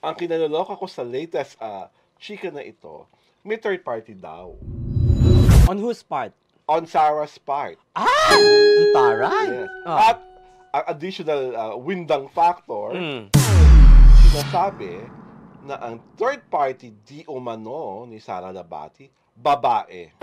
Ang kinaloloka ko sa latest chika na ito, may third party daw. On whose part? On Sarah's part. Ang taray. Yes. At ang additional windang factor, sinasabi na ang third party di umano ni Sara Labati, babae.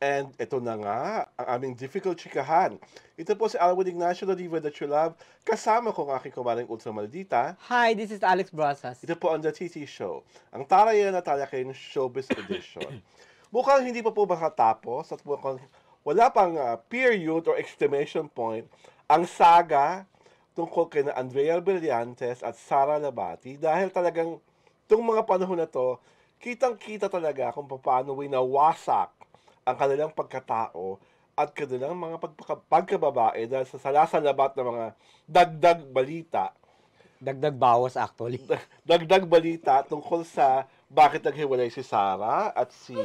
And ito na nga, ang aming difficult chikahan. Ito po si Alwin Ignacio, the diva that you love. Kasama ko ang aking kumaring ultra maldita. Hi, this is Alex Brasas. Ito po ang The TT Show. Ang Tarayan na Talakayin Showbiz Edition. Mukhang hindi pa po makatapos at mukhang wala pang period or exclamation point ang saga tungkol kay na Andrea Brillantes at Sara Labati dahil talagang itong mga panahon na to, kitang-kita talaga kung paano winawasak ang kanilang pagkatao at kanilang mga pagkababae dahil sa salasalabat ng mga dagdag balita. Dagdag bawas actually. Dagdag balita tungkol sa bakit naghiwalay si Sara at si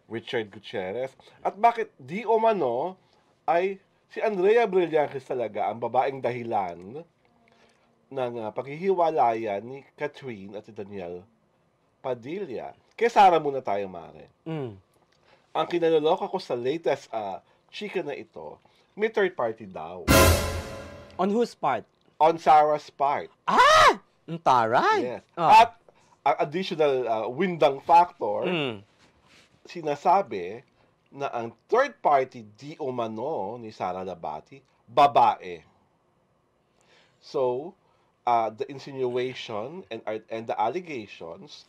Richard Gutierrez at bakit di umano ay si Andrea Brillantes talaga ang babaeng dahilan ng paghihiwalayan ni Catherine at ni Daniel Padilla. Kaya Sara muna tayo, Mare. Ang kinaloloka ko sa latest chika na ito, may third party daw. On whose part? On Sarah's part. Ang taray. Yes. At ang additional windang factor, sinasabi na ang third party di umano ni Sara Labati, babae. So, the insinuation and the allegations,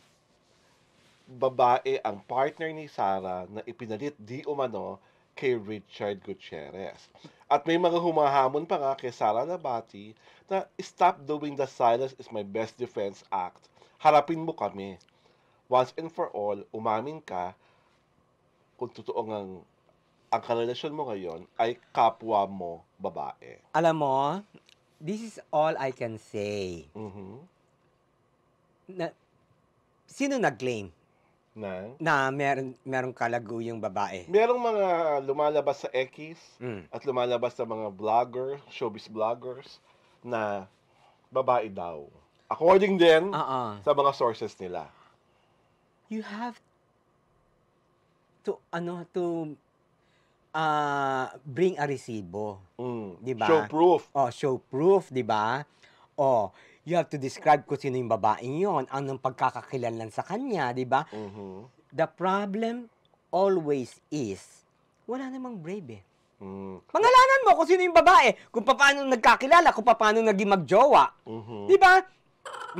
babae ang partner ni Sara na ipinalit di umano kay Richard Gutierrez. At may mga humahamon pa nga kay Sara Labati na stop doing the silence is my best defense act. Harapin mo kami. Once and for all, umamin ka kung totoo ang karelasyon mo ngayon ay kapwa mo babae. Alam mo, this is all I can say. Sino nag-claim na merong kalago yung babae? Merong mga lumalabas sa X at lumalabas sa mga vlogger, showbiz vloggers na babae daw. According din sa mga sources nila. You have to bring a resibo. Di ba? Show proof. Show proof, di ba? You have to describe kung sino yung babaeng yon, anong pagkakakilanlan sa kanya, di ba? The problem always is, wala namang brave eh. Pangalanan mo kung sino yung babae, kung paano nagkakilala, kung paano naging magjowa. Di ba?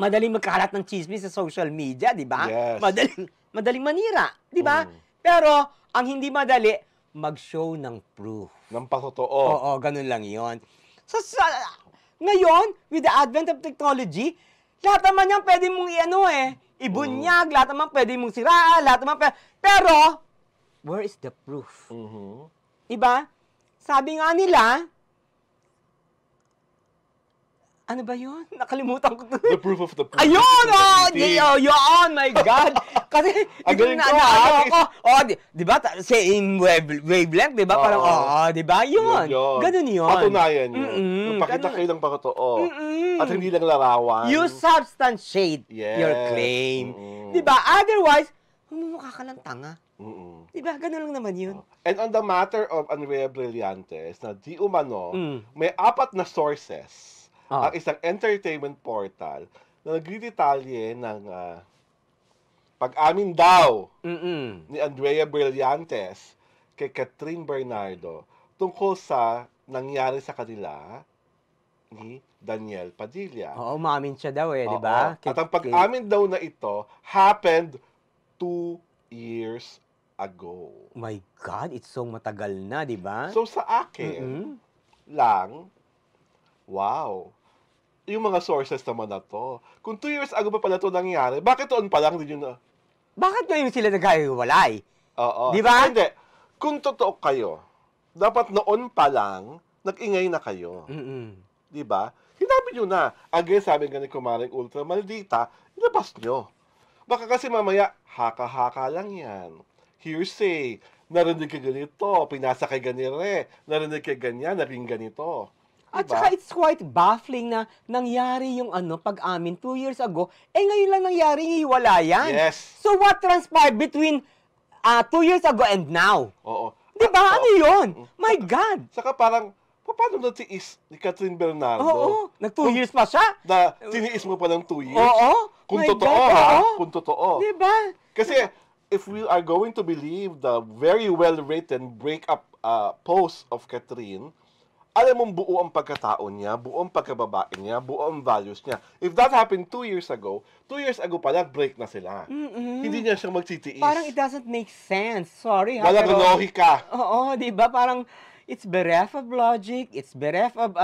Madaling magkalat ng chismis sa social media, di ba? Yes. Madaling manira, di ba? Pero, ang hindi madali, mag-show ng proof. Ng patotoo. Oo, ganun lang yon. Ngayon, with the advent of technology, lahat naman yan pwede mong ibunyag, lahat naman pwede mong siraan, lahat naman pwede. Pero, where is the proof? Diba? Sabi nga nila, ano ba yun? Nakalimutan ko to. The proof of the proof. Ayun! Yun! My God! Kasi, di ba? Same wavelength, di ba? Parang, di ba? Yun. Ganun yun. Patunayan yun. Pakita kayo ng pakatoo. At hindi lang larawan. You substantiate your claim. Di ba? Otherwise, mukha ka lang tanga. Di ba? Ganun lang naman yun. And on the matter of Andrea Brillantes, na di umano, may 4 na sources ang isang entertainment portal na nagdidetalye ng pag-amin daw ni Andrea Brillantes kay Catherine Bernardo tungkol sa nangyari sa kanila ni Daniel Padilla. Umamin siya daw di ba? At ang pag-amin daw na ito happened 2 years ago. My God, it's so matagal na, di ba? So sa akin lang, wow, yung mga sources naman na to. Kung 2 years ago pa pala ito nangyari, bakit doon pa lang din yun Bakit ngayon sila nagkahiwalay? Di ba? Hindi. Kung totoo kayo, dapat noon pa lang, nag-ingay na kayo. Di ba? Hinabi nyo na. Again, sabi nga ni Kumaring Ultra Maldita, ilabas nyo. Baka kasi mamaya, haka-haka lang yan. hearsay, narinig ka ganito, pinasa kay ganire, narinig ka ganyan, naging ganito. At Diba? saka it's quite baffling na nangyari yung pag-amin 2 years ago, ngayon lang nangyari yung hiwalayan. Yes. So what transpired between 2 years ago and now? Oo. Di ba? Ano yun? My God! Saka parang, paano natiis ni Catherine Bernardo? Oo, nag 2 years pa siya. Na tiniis mo pa ng 2 years? Oo. Kung My totoo, God, ha? oo. Kung totoo. Di ba? Kasi, if we are going to believe the very well-written breakup post of Catherine, alam mong buo ang pagkatao niya, buo ang pagkababae niya, buo ang values niya. If that happened 2 years ago pa lang, break na sila. Hindi niya siyang magtitiis. Parang it doesn't make sense. Sorry ha. Walang pero- lohika. Oo, di ba? Parang it's bereft of logic, it's bereft of,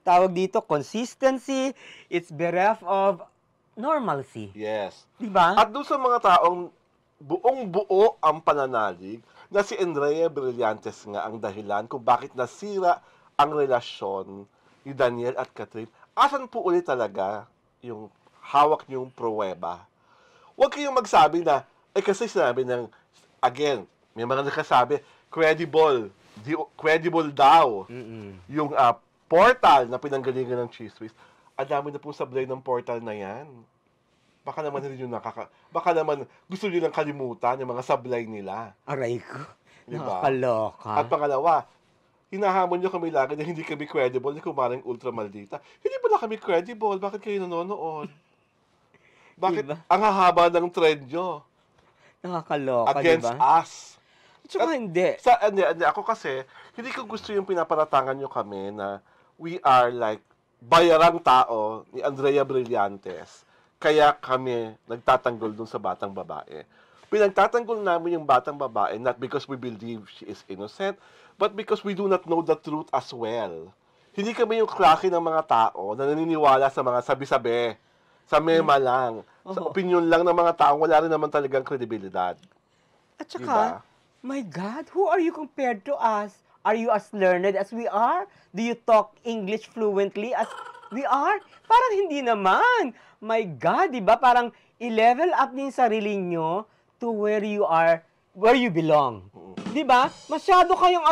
tawag dito, consistency, it's bereft of normalcy. Yes. Di ba? At doon sa mga taong buong-buo ang pananalig na si Andrea Brillantes nga ang dahilan kung bakit nasira ang relasyon ni Daniel at Catherine, asan po ulit talaga yung hawak niyong pruweba? Huwag kayong magsabi na, kasi sinabi ng, again, may mga nakasabi, credible daw yung portal na pinanggalingan ng Cheese Whiz. Ang dami na po sablay ng portal na yan. Baka naman hindi nyo baka naman gusto nyo lang kalimutan yung mga sablay nila. Aray ko. Diba? Nakakaloka. At pangalawa, hinahamon nyo kami lagi na hindi kami credible ni kumaring ultra maldita. Hindi pala kami credible. Bakit kayo nanonood? Bakit Diba? ang hahaba ng trend nyo Nakakaloka, against di ba? us? Tsaka hindi. Hindi, ako kasi, hindi ko gusto yung pinaparatangan nyo kami na we are like bayarang tao ni Andrea Brillantes. Kaya kami nagtatanggol dun sa batang babae. Pinagtatanggol namin yung batang babae not because we believe she is innocent, but because we do not know the truth as well. Hindi kami yung klase ng mga tao na naniniwala sa mga sabi-sabi, sa mema lang, sa opinion lang ng mga tao, wala rin naman talagang kredibilidad. At saka, Diba? my God, who are you compared to us? Are you as learned as we are? Do you talk English fluently as we are? Parang hindi naman. My God, di ba? Parang i-level up niyo yung sarili nyo to where you are, where you belong. Di ba? Masyado kayong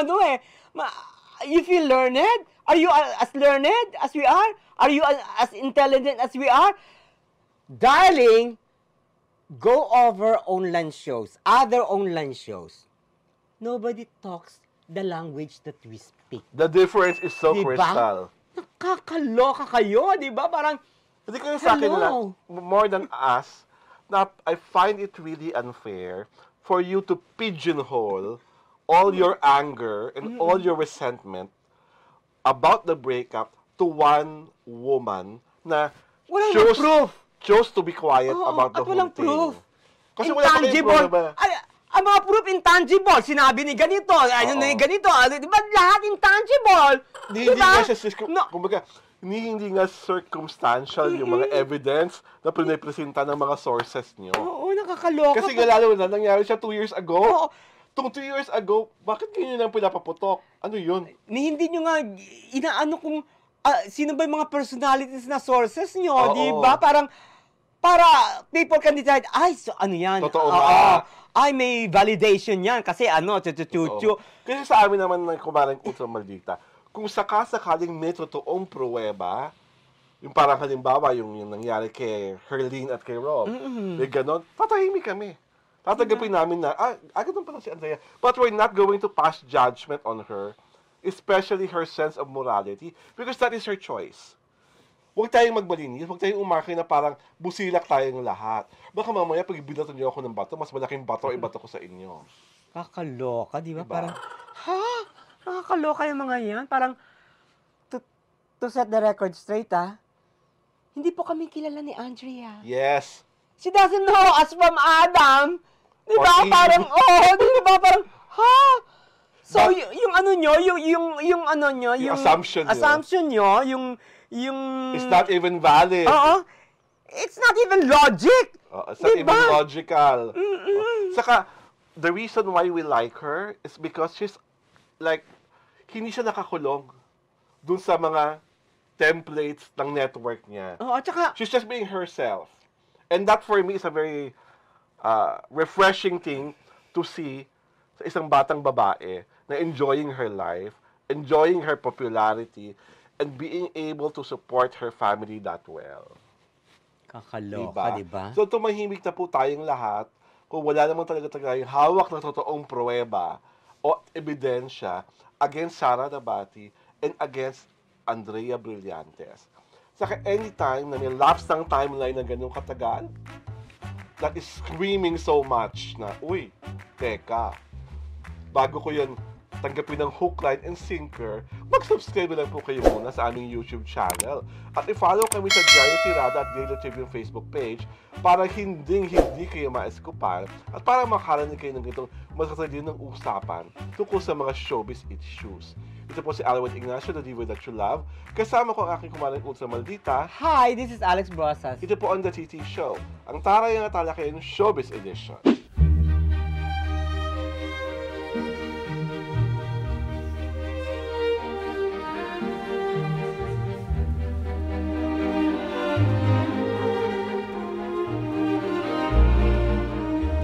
you feel learned? Are you as learned as we are? Are you as intelligent as we are? Darling, go over online shows, other online shows. Nobody talks the language that we speak. The difference is so Diba? crystal. Nakakaloka kayo, di ba? Parang, Hindi ko sa akin lang, Hello. more than us, na I find it really unfair for you to pigeonhole all your anger and all your resentment about the breakup to one woman na walang proof. chose to be quiet Oo, about the at whole walang thing. proof. Kasi wala pa kayong Intangible. prueba. Ang mga proof intangible. Sinabi ni ganito, ni ganito. Di ba lahat intangible? Hindi nga siya, No. kumbaga, hindi nga circumstantial yung mga evidence na pinipresenta ng mga sources nyo. Oo, nakakaloka. Kasi nga lalo na, nangyari siya 2 years ago. Oo. Tung 2 years ago, bakit ganyan ang pinapaputok? Ano yun? Hindi nyo nga inaano kung sino ba yung mga personalities na sources nyo, Oo. di ba? Para people can decide, so ano yan? Totoo ba? May validation yan kasi chuchu. Kasi sa amin naman ng kumaring ultra maldita, kung sakasakaling may totoong pruweba, yung parang halimbawa yung nangyari kay Herlene at kay Rob, may ganon, tatahimik kami. Tatagapin namin na, agad pala si Andrea. But we're not going to pass judgment on her, especially her sense of morality, because that is her choice. Huwag tayong magmalinis, huwag tayong umarke na parang busilak tayong lahat. Baka mamaya pag ibinato niyo ako ng bato, mas malaking bato ibato ko sa inyo. Kakaloka, di ba? Diba? Parang, nakakaloka yung mga yan. Parang, to set the record straight, hindi po kami kilala ni Andrea. Yes. She doesn't know us from Adam. Di ba? Or Eve. Parang, di ba? Parang, So, yung ano nyo, yung ano nyo, Yung assumption nyo, yung It's not even valid. It's not even logic. It's not Diba? even logical. Saka, the reason why we like her is because she's like, hindi siya nakakulong dun sa mga templates ng network niya. At saka, She's just being herself. And that for me is a very refreshing thing to see sa isang batang babae na enjoying her life, enjoying her popularity, and being able to support her family that well. Kakaloka, diba? So, tumahimik na po tayong lahat kung wala naman talaga tayong hawak na totoong pruweba o ebidensya against Sara Nabati and against Andrea Brillantes. Saka anytime na may lapse ng timeline na ganun katagal, that is screaming so much na, uy, teka, bago ko yan tanggapin ng hook, line, and sinker, mag-subscribe lang po kayo muna sa aming YouTube channel. At i-follow kami sa Diario Tirada at Daily Tribune Facebook page para hindi kayo maeskupan at para makarinig kayo ng itong masasadin ng usapan tungkol sa mga showbiz issues. Ito po si Alwin Ignacio, the diva that you love. Kasama ko ang aking kumaring ultra maldita. Hi, this is Alex Brosas. Ito po ang The TT Show, ang taray ng talakayan showbiz edition.